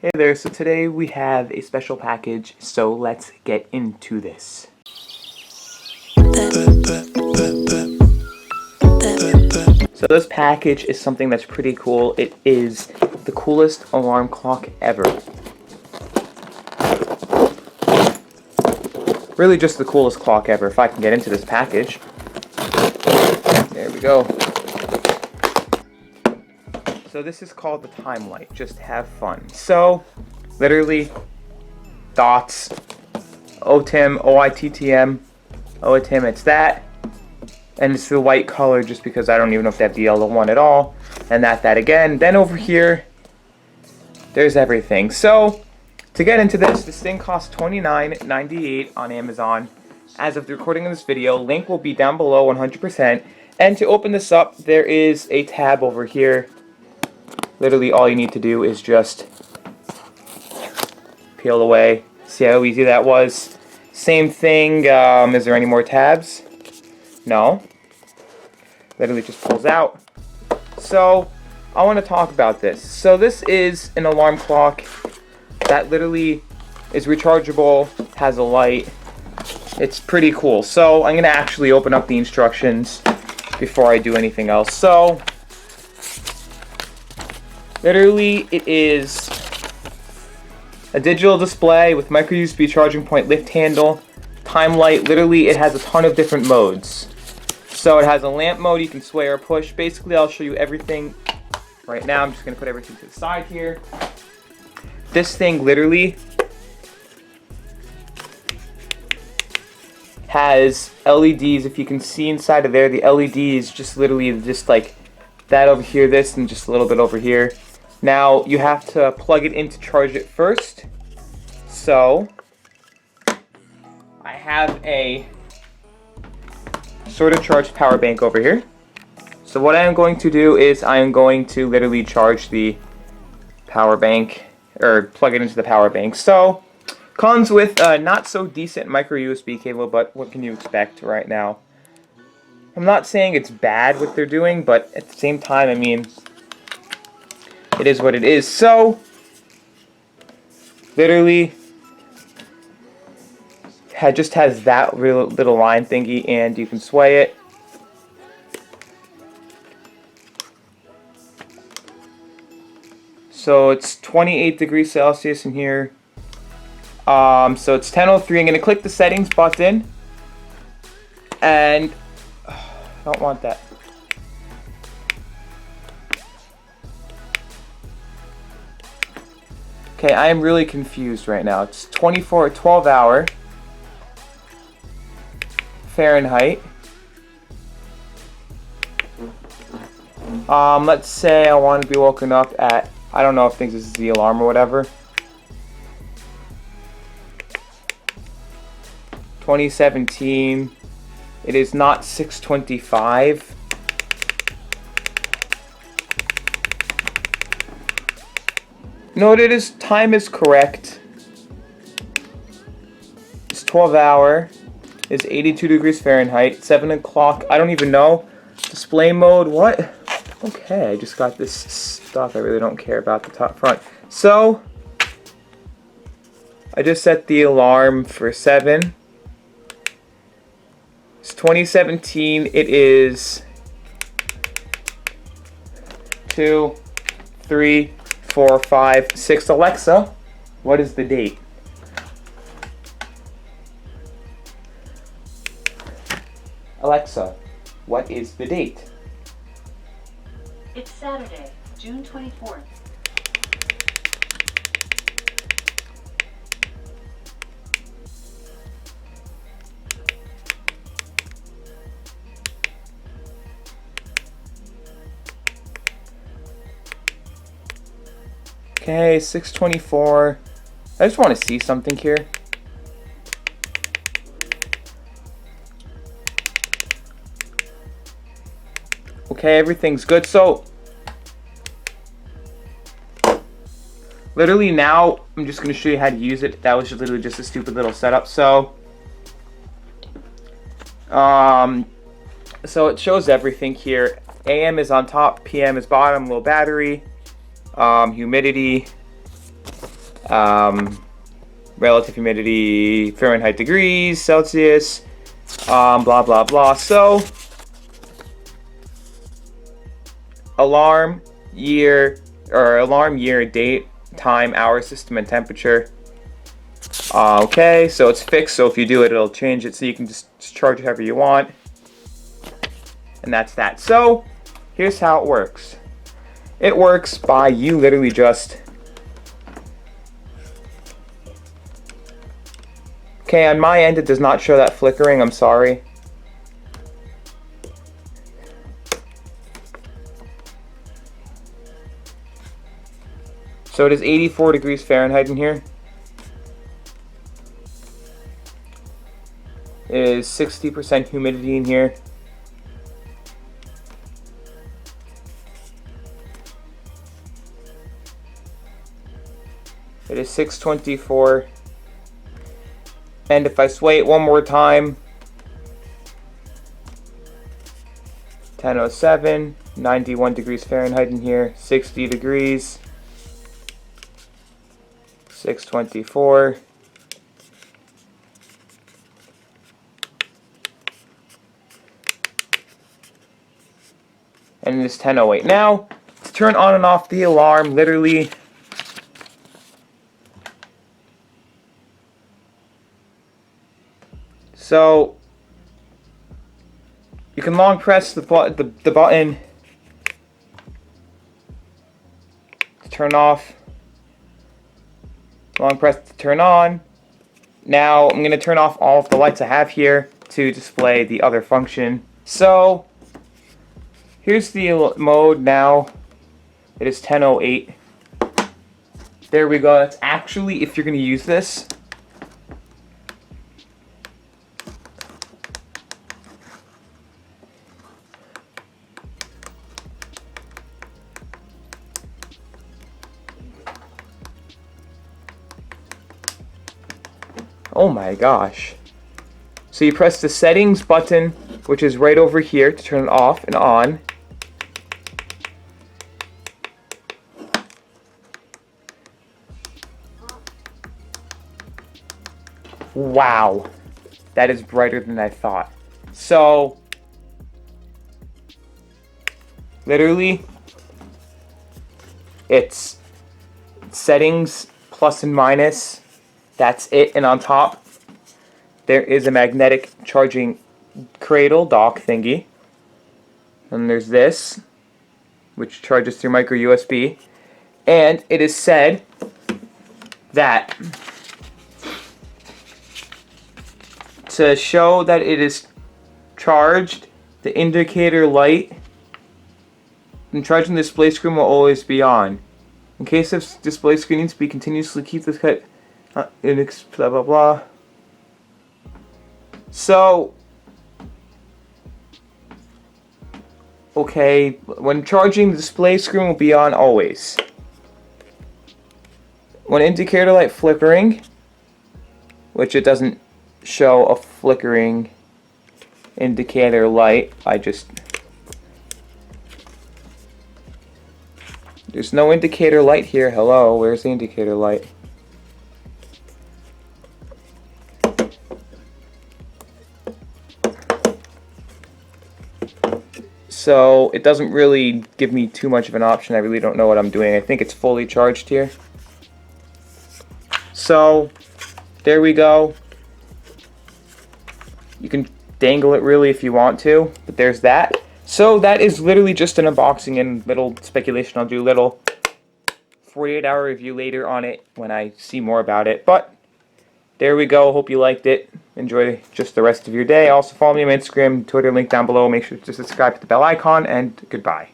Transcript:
Hey there, so today we have a special package, so let's get into this. So this package is something that's pretty cool. It is the coolest alarm clock ever. Really just the coolest clock ever, if I can get into this package. There we go. So this is called the Time Light. Just have fun. So, literally, dots, OTIM, OITTM, OITM, it's that. And it's the white color just because I don't even know if they have the yellow one at all. And that again. Then over here, there's everything. So, to get into this thing costs $29.98 on Amazon. As of the recording of this video, link will be down below 100%. And to open this up, there is a tab over here. Literally all you need to do is just peel away. See how easy that was? Same thing, is there any more tabs? No. Literally just pulls out. So, I want to talk about this. So this is an alarm clock that literally is rechargeable, has a light. It's pretty cool. So, I'm going to actually open up the instructions before I do anything else. So, literally, it is a digital display with micro USB charging point, lift handle, time light. Literally, it has a ton of different modes. So it has a lamp mode, you can sway or push. Basically, I'll show you everything right now. I'm just going to put everything to the side here. This thing literally has LEDs. If you can see inside of there, the LEDs just literally just like that over here, this, and just a little bit over here. Now, you have to plug it in to charge it first. So, I have a sort of charged power bank over here. So what I am going to do is I am going to literally charge the power bank, or plug it into the power bank. So, comes with a not so decent micro USB cable, but what can you expect right now? I'm not saying it's bad what they're doing, but at the same time, I mean, it is what it is. So, literally, it just has that real little line thingy, and you can sway it. So it's 28 degrees Celsius in here. So it's 10:03. I'm going to click the settings button, and I don't want that. Okay, I am really confused right now. It's 12 hour Fahrenheit. Let's say I want to be woken up at, I don't know if this is the alarm or whatever. 2017. It is not 6:25. No, it is. Time is correct. It's 12 hour. It's 82 degrees Fahrenheit. 7 o'clock. I don't even know. Display mode. What? Okay, I just got this stuff. I really don't care about the top front. So, I just set the alarm for 7. It's 2017. It is 2, 3, 4, 5, 6. Alexa, what is the date? Alexa, what is the date? It's Saturday, June 24th. Okay, 6:24. I just want to see something here. Okay, everything's good. So, literally now, I'm just going to show you how to use it. That was literally just a stupid little setup. So, So it shows everything here. AM is on top, PM is bottom, low battery, humidity, Relative humidity, Fahrenheit degrees, Celsius, blah blah blah. So alarm, year, date, time, hour, system, and temperature. Okay, so it's fixed, so if you do it, it'll change it, so you can just charge it however you want. And that's that. So here's how it works. It works by you literally just... Okay, on my end it does not show that flickering, I'm sorry. So it is 84 degrees Fahrenheit in here. It is 60% humidity in here. It is 624. And if I sway it one more time, 1007, 91 degrees Fahrenheit in here, 60 degrees, 624. And it is 10:08. Now, to turn on and off the alarm, literally, so you can long press the button to turn off, long press to turn on. Now I'm going to turn off all of the lights I have here to display the other function. So here's the mode now. It is 10:08. There we go. That's actually, if you're going to use this, oh my gosh. So you press the settings button, which is right over here, to turn it off and on. Wow, that is brighter than I thought. So, literally, it's settings, plus and minus, that's it. And on top, there is a magnetic charging cradle dock thingy. And there's this, which charges through micro USB. And it is said that to show that it is charged, the indicator light and charging the display screen will always be on. In case of display screen needs to be continuously keep this cut blah blah blah. So okay, when charging, the display screen will be on always. When indicator light flickering, which it doesn't show a flickering indicator light, there's no indicator light here. Hello, where's the indicator light? So it doesn't really give me too much of an option. I really don't know what I'm doing. I think it's fully charged here. So there we go. You can dangle it really if you want to, but there's that. So that is literally just an unboxing and little speculation. I'll do a little 48-hour review later on it when I see more about it. But there we go. Hope you liked it. Enjoy just the rest of your day. Also follow me on Instagram, Twitter, link down below. Make sure to subscribe to the bell icon, and goodbye.